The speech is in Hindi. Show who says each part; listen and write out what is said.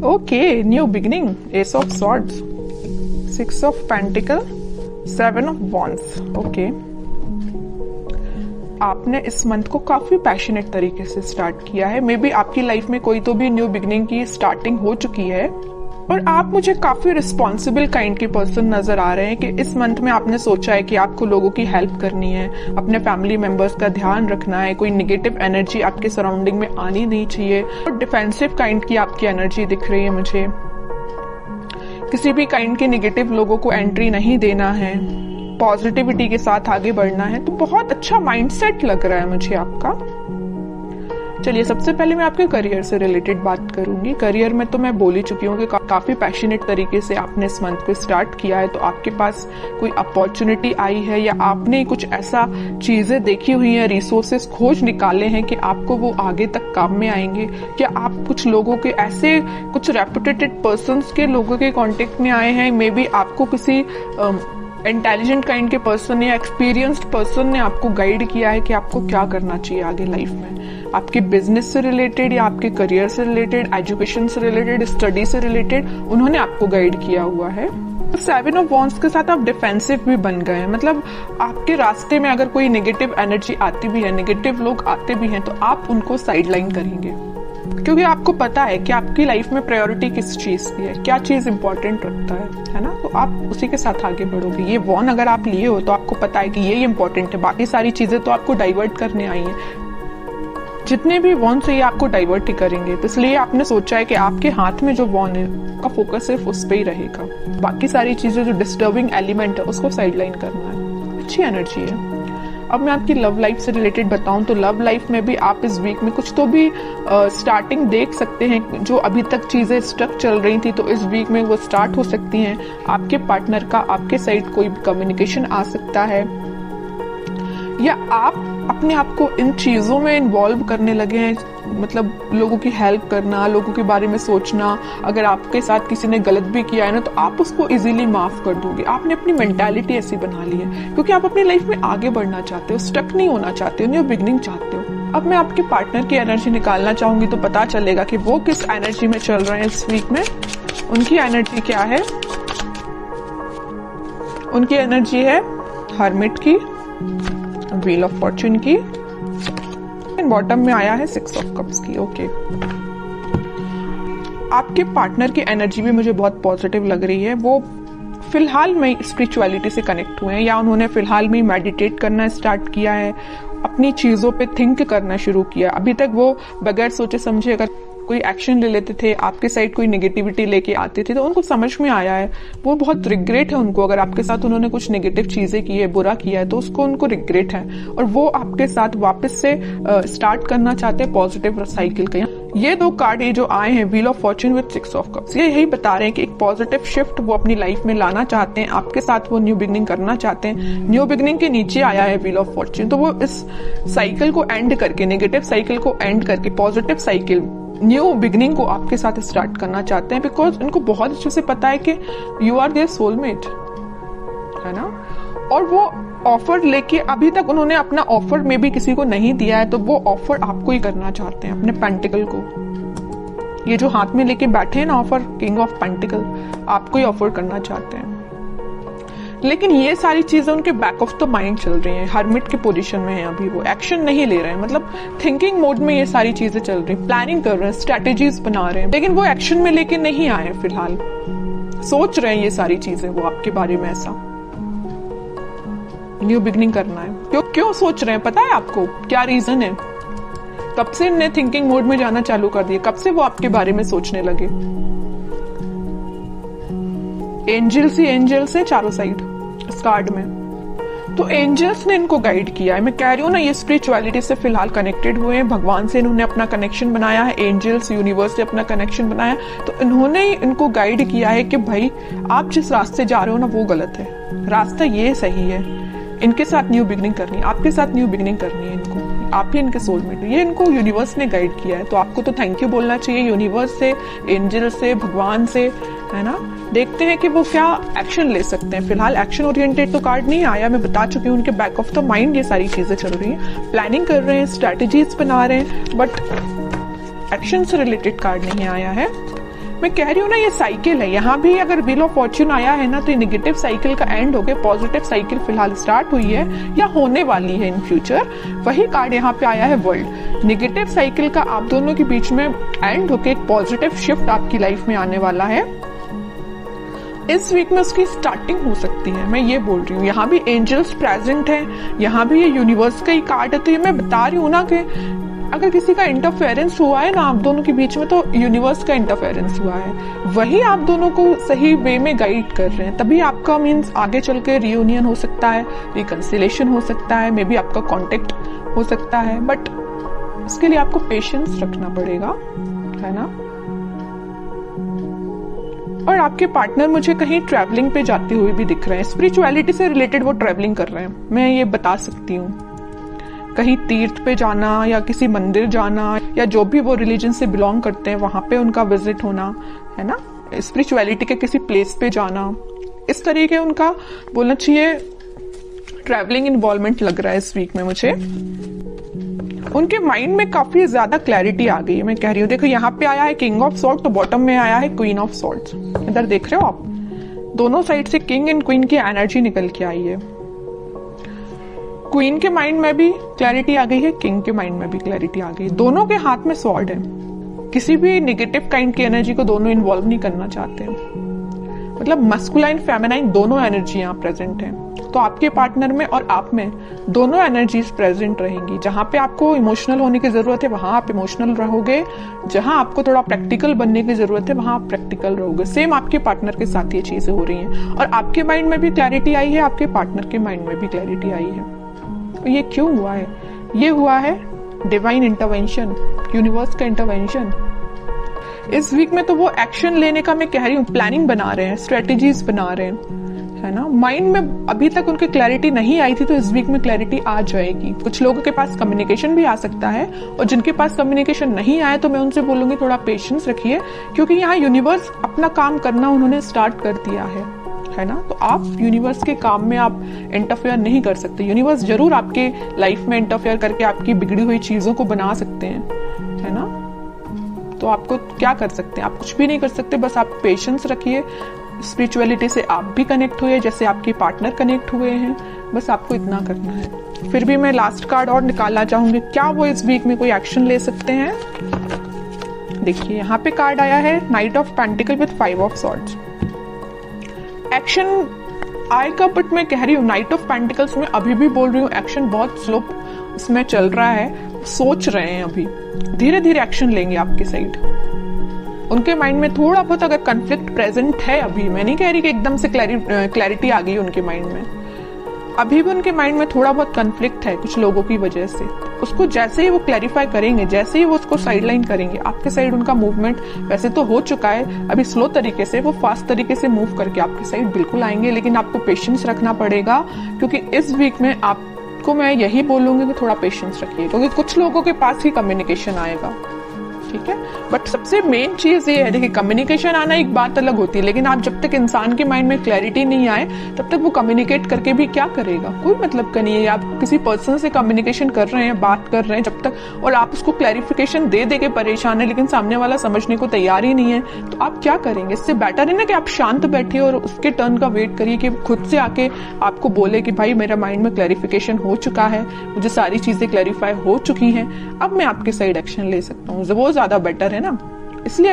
Speaker 1: Okay, new beginning, S of swords, 6 of pentacle, 7 of wands. Okay, आपने इस मंथ को काफी पैशनेट तरीके से स्टार्ट किया है। मे बी आपकी लाइफ में कोई तो भी न्यू बिगिनिंग की स्टार्टिंग हो चुकी है और आप मुझे काफी रिस्पॉन्सिबल काइंड के पर्सन नजर आ रहे हैं कि इस मंथ में आपने सोचा है कि आपको लोगों की हेल्प करनी है, अपने फैमिली मेंबर्स का ध्यान रखना है, कोई निगेटिव एनर्जी आपके सराउंडिंग में आनी नहीं चाहिए और डिफेंसिव काइंड की आपकी एनर्जी दिख रही है मुझे। किसी भी काइंड के निगेटिव लोगों को एंट्री नहीं देना है, पॉजिटिविटी के साथ आगे बढ़ना है। तो बहुत अच्छा माइंडसेट लग रहा है मुझे आपका। चलिए, सबसे पहले मैं आपके करियर से रिलेटेड बात करूंगी। करियर में तो मैं बोल ही चुकी हूँ कि काफी पैशनेट तरीके से आपने इस मंथ को स्टार्ट किया है। तो आपके पास कोई अपॉर्चुनिटी आई है या आपने कुछ ऐसा चीजें देखी हुई है, रिसोर्सेस खोज निकाले हैं कि आपको वो आगे तक काम में आएंगे। क्या आप कुछ लोगों के ऐसे कुछ रेपुटेटेड पर्संस के लोगों के कांटेक्ट में आए हैं? मे बी आपको किसी इंटेलिजेंट काइंड के पर्सन या एक्सपीरियंस्ड पर्सन ने आपको गाइड किया है कि आपको क्या करना चाहिए आगे लाइफ में। आपके बिजनेस से रिलेटेड या आपके करियर से रिलेटेड, एजुकेशन से रिलेटेड, स्टडी से रिलेटेड उन्होंने आपको गाइड किया हुआ है। 7 ऑफ वॉन्ड्स के साथ आप डिफेंसिव भी बन गए हैं। मतलब आपके रास्ते में अगर कोई नेगेटिव एनर्जी आती भी है, नेगेटिव लोग आते भी हैं, तो आप उनको साइडलाइन करेंगे क्योंकि आपको पता है कि आपकी लाइफ में प्रायोरिटी किस चीज की है, क्या चीज इंपॉर्टेंट रखता है ना। तो आप उसी के साथ आगे बढ़ोगे। ये वॉन अगर आप लिए हो तो आपको पता है कि ये इंपॉर्टेंट है, बाकी सारी चीजें तो आपको डाइवर्ट करने आई हैं। जितने भी वॉन से ये आपको डाइवर्ट ही करेंगे, तो इसलिए आपने सोचा है कि आपके हाथ में जो वॉन है का फोकस सिर्फ उस पर ही रहेगा। बाकी सारी चीजें जो डिस्टर्बिंग एलिमेंट है उसको साइडलाइन करना है। अच्छी एनर्जी है। अब मैं आपकी लव लाइफ से रिलेटेड बताऊं तो लव लाइफ में भी आप इस वीक में कुछ तो भी स्टार्टिंग देख सकते हैं। जो अभी तक चीजें स्टक चल रही थी तो इस वीक में वो स्टार्ट हो सकती हैं। आपके पार्टनर का आपके साइड कोई कम्युनिकेशन आ सकता है या आप अपने आप को इन चीजों में इन्वॉल्व करने लगे हैं। मतलब लोगों की हेल्प करना, लोगों के बारे में सोचना। अगर आपके साथ किसी ने गलत भी किया है ना तो आप उसको इजीली माफ कर दोगे। आपने अपनी मेंटालिटी ऐसी बना ली है क्योंकि आप अपनी लाइफ में आगे बढ़ना चाहते हो, स्टक नहीं होना चाहते हो, न्यू बिगिनिंग चाहते हो। अब मैं आपके पार्टनर की एनर्जी निकालना चाहूंगी तो पता चलेगा कि वो किस एनर्जी में चल रहे हैं इस वीक में। उनकी एनर्जी क्या है? उनकी एनर्जी है हर्मिट की, व्हील ऑफ फॉर्च्यून की, बॉटम में आया है 6 ऑफ कप्स की। ओके, आपके पार्टनर की एनर्जी भी मुझे बहुत पॉजिटिव लग रही है। वो फिलहाल में स्पिरिचुअलिटी से कनेक्ट हुए हैं या उन्होंने फिलहाल में मेडिटेट करना स्टार्ट किया है, अपनी चीजों पे थिंक करना शुरू किया। अभी तक वो बगैर सोचे समझे अगर कोई एक्शन ले लेते थे, आपके साइड कोई नेगेटिविटी लेके आते थे तो उनको समझ में आया है। वो बहुत रिग्रेट है उनको, अगर आपके साथ उन्होंने कुछ नेगेटिव चीजें की है, बुरा किया है तो उसको उनको रिग्रेट है और वो आपके साथ वापस से स्टार्ट करना चाहते हैं पॉजिटिव साइकिल का। ये 2 कार्ड ये जो आए हैं, wheel of Fortune with 6 of cups, ये यही बता रहे हैं कि एक पॉजिटिव शिफ्ट वो अपनी लाइफ में लाना चाहते हैं। आपके साथ वो न्यू बिगिनिंग करना चाहते हैं। न्यू बिगिनिंग के नीचे आया है व्हील ऑफ फॉर्च्यून, तो वो इस साइकिल को एंड करके, नेगेटिव साइकिल को एंड करके पॉजिटिव साइकिल, न्यू बिगिनिंग को आपके साथ स्टार्ट करना चाहते हैं। बिकॉज इनको बहुत अच्छे से पता है कि यू आर देयर सोलमेट, है ना। और वो ऑफर लेके, अभी तक उन्होंने अपना ऑफर में भी किसी को नहीं दिया है तो वो ऑफर आपको ही करना चाहते हैं, अपने पेंटिकल को। ये जो हाथ में लेके बैठे हैं ना ऑफर, किंग ऑफ पेंटिकल, आपको ही ऑफर करना चाहते हैं। लेकिन ये सारी चीजें उनके बैक ऑफ द माइंड चल रही हैं। हर्मिट के पोजीशन में है अभी, वो एक्शन नहीं ले रहे हैं। मतलब थिंकिंग मोड में ये सारी चीजें चल रही हैं, प्लानिंग कर रहे हैं, स्ट्रेटेजीज बना रहे हैं, लेकिन वो एक्शन में लेके नहीं आए फिलहाल। सोच रहे हैं ये सारी चीजें वो आपके बारे में, ऐसा न्यू बिगिनिंग करना है। क्यों सोच रहे हैं पता है आपको? क्या रीजन है? कब से इन्हें थिंकिंग मोड में जाना चालू कर दिया? कब से वो आपके बारे में सोचने लगे? एंजल्स ही एंजल्स है चारों साइड इस कार्ड में। तो एंजल्स ने इनको गाइड किया है। मैं कह रही हूँ ना, ये स्पिरिचुअलिटी से फिलहाल कनेक्टेड हुए हैं, भगवान से इन्होंने अपना कनेक्शन बनाया है, एंजल्स यूनिवर्स से अपना कनेक्शन बनाया, तो इन्होंने इनको गाइड किया है कि भाई आप जिस रास्ते जा रहे हो ना वो गलत है, रास्ता ये सही है। इनके साथ न्यू बिगिनिंग करनी है, आपके साथ न्यू बिगिनिंग करनी है इनको, आप ही इनके सोलमेट, ये इनको यूनिवर्स ने गाइड किया है। तो आपको तो थैंक यू बोलना चाहिए यूनिवर्स से, एंजल से, भगवान से, है ना। देखते हैं कि वो क्या एक्शन ले सकते हैं। फिलहाल एक्शन ओरिएंटेड तो कार्ड नहीं आया, मैं बता चुकी हूँ। उनके बैक ऑफ द माइंड ये सारी चीजें चल रही हैं, प्लानिंग कर रहे हैं, स्ट्रेटेजीज बना रहे हैं, बट एक्शन से रिलेटेड कार्ड नहीं आया है। मैं कह रही हूँ ना, ये साइकिल है। यहाँ भी अगर व्हील ऑफ फॉर्च्यून आया है ना, तो ये नेगेटिव साइकिल का एंड हो गया, पॉजिटिव साइकिल फिलहाल स्टार्ट हुई है या होने वाली है इन फ्यूचर। वही कार्ड यहाँ पे आया है वर्ल्ड। नेगेटिव साइकिल का आप दोनों के बीच में एंड होके एक पॉजिटिव शिफ्ट आपकी लाइफ में आने वाला है। इस वीक में उसकी स्टार्टिंग हो सकती है, मैं ये बोल रही हूँ। यहाँ भी एंजल्स प्रेजेंट है, यहाँ भी ये यूनिवर्स का ही कार्ड है। तो ये मैं बता रही हूँ ना कि अगर किसी का इंटरफेरेंस हुआ है ना आप दोनों के बीच में, तो यूनिवर्स का इंटरफेरेंस हुआ है, वही आप दोनों को सही वे में गाइड कर रहे हैं। तभी आपका मीन्स आगे चल के रियूनियन हो सकता है, रिकंसिलेशन हो सकता है, मे बी आपका कॉन्टेक्ट हो सकता है, बट उसके लिए आपको पेशेंस रखना पड़ेगा, है ना। और आपके पार्टनर मुझे कहीं ट्रैवलिंग पे जाते हुए भी दिख रहे हैं, स्पिरिचुअलिटी से रिलेटेड वो ट्रैवलिंग कर रहे हैं, मैं ये बता सकती हूँ। कहीं तीर्थ पे जाना या किसी मंदिर जाना, या जो भी वो रिलीजन से बिलोंग करते हैं वहां पे उनका विजिट होना, है ना। स्पिरिचुअलिटी के किसी प्लेस पे जाना, इस तरीके उनका बोलना चाहिए ट्रैवलिंग इन्वॉल्वमेंट लग रहा है इस वीक में मुझे। उनके माइंड में काफी ज्यादा क्लैरिटी आ गई है, मैं कह रही हूँ। देखो यहाँ पे आया है किंग ऑफ सॉर्ड्स, तो बॉटम में आया है क्वीन ऑफ सॉर्ड्स। इधर देख रहे हो आप, दोनों साइड से किंग एंड क्वीन की एनर्जी निकल के आई है। क्वीन के माइंड में भी क्लैरिटी आ गई है, किंग के माइंड में भी क्लैरिटी आ गई है। दोनों के हाथ में स्वॉर्ड है। किसी भी नेगेटिव काइंड की एनर्जी को दोनों इन्वॉल्व नहीं करना चाहते हैं। मतलब मस्कुलाइन फेमिनाइन दोनों एनर्जी यहाँ प्रेजेंट है। तो आपके पार्टनर में और आप में दोनों एनर्जीज प्रेजेंट रहेंगी। जहां पे आपको इमोशनल होने की जरूरत है वहां आप इमोशनल रहोगे, जहां आपको थोड़ा प्रैक्टिकल बनने की जरूरत है वहां आप प्रैक्टिकल रहोगे। सेम आपके पार्टनर के साथ ये चीजें हो रही हैं। और आपके माइंड में भी क्लैरिटी आई है, आपके पार्टनर के माइंड में भी क्लैरिटी आई है। तो ये क्यों हुआ है? ये हुआ है डिवाइन इंटरवेंशन, यूनिवर्स का इंटरवेंशन। इस वीक में तो वो एक्शन लेने का मैं कह रही हूँ, प्लानिंग बना रहे हैं, स्ट्रेटेजीज बना रहे हैं, है ना। माइंड में अभी तक उनकी क्लैरिटी नहीं आई थी, तो इस वीक में क्लैरिटी आ जाएगी। कुछ लोगों के पास कम्युनिकेशन भी आ सकता है, और जिनके पास कम्युनिकेशन नहीं आया तो मैं उनसे बोलूंगी थोड़ा पेशेंस रखिए, क्योंकि यहाँ यूनिवर्स अपना काम करना उन्होंने स्टार्ट कर दिया है ना। तो आप यूनिवर्स के काम में आप इंटरफेयर नहीं कर सकते। यूनिवर्स जरूर आपके लाइफ में इंटरफेयर करके आपकी बिगड़ी हुई चीजों को बना सकते हैं, है ना। तो आपको क्या कर सकते हैं? आप कुछ भी नहीं कर सकते, बस आप पेशेंस रखिए। स्पिरिचुअलिटी से आप भी कनेक्ट हुए जैसे आपके पार्टनर कनेक्ट हुए हैं, बस आपको इतना करना है। फिर भी मैं लास्ट कार्ड और निकालना चाहूंगी, क्या वो इस वीक में कोई एक्शन ले सकते हैं। देखिए यहाँ पे कार्ड आया है night of pentacle with 5 of swords. Action आएगा, बट मैं कह रही हूँ नाइट ऑफ पेंटिकल्स में अभी भी बोल रही हूँ एक्शन बहुत स्लो उसमें चल रहा है। सोच रहे हैं, अभी धीरे धीरे एक्शन लेंगे आपके साइड। उनके माइंड में थोड़ा बहुत अगर कन्फ्लिक्ट प्रेजेंट है अभी, मैं नहीं कह रही कि एकदम से क्लैरिटी आ गई उनके माइंड में, अभी भी उनके माइंड में थोड़ा बहुत कन्फ्लिक्ट है कुछ लोगों की वजह से। उसको जैसे ही वो क्लैरिफाई करेंगे, जैसे ही वो उसको साइडलाइन करेंगे, आपके साइड उनका मूवमेंट वैसे तो हो चुका है, अभी स्लो तरीके से, वो फास्ट तरीके से मूव करके आपके साइड बिल्कुल आएंगे। लेकिन आपको पेशेंस रखना पड़ेगा, क्योंकि इस वीक में आपको मैं यही बोलूंगी कि थोड़ा पेशेंस रखिए, क्योंकि कुछ लोगों के पास ही कम्युनिकेशन आएगा, ठीक है। बट सबसे मेन चीज ये है, देखिए कम्युनिकेशन आना एक बात अलग होती है, लेकिन आप जब तक इंसान के माइंड में क्लैरिटी नहीं आए तब तक वो कम्युनिकेट करके भी क्या करेगा, कोई मतलब का नहीं है। आप किसी पर्सन से कम्युनिकेशन कर रहे हैं, बात कर रहे हैं जब तक, और आप उसको क्लैरिफिकेशन दे दे के परेशान है, लेकिन सामने वाला समझने को तैयार ही नहीं है, तो आप क्या करेंगे। इससे बेटर है ना कि आप शांत बैठिए और उसके टर्न का वेट करिए कि खुद से आके आपको बोले कि भाई मेरा माइंड में क्लैरिफिकेशन हो चुका है, मुझे सारी चीजें क्लैरिफाई हो चुकी हैं, अब मैं आपके साइड एक्शन ले सकता हूँ। वो ज्यादा बेटर है ना, इसलिए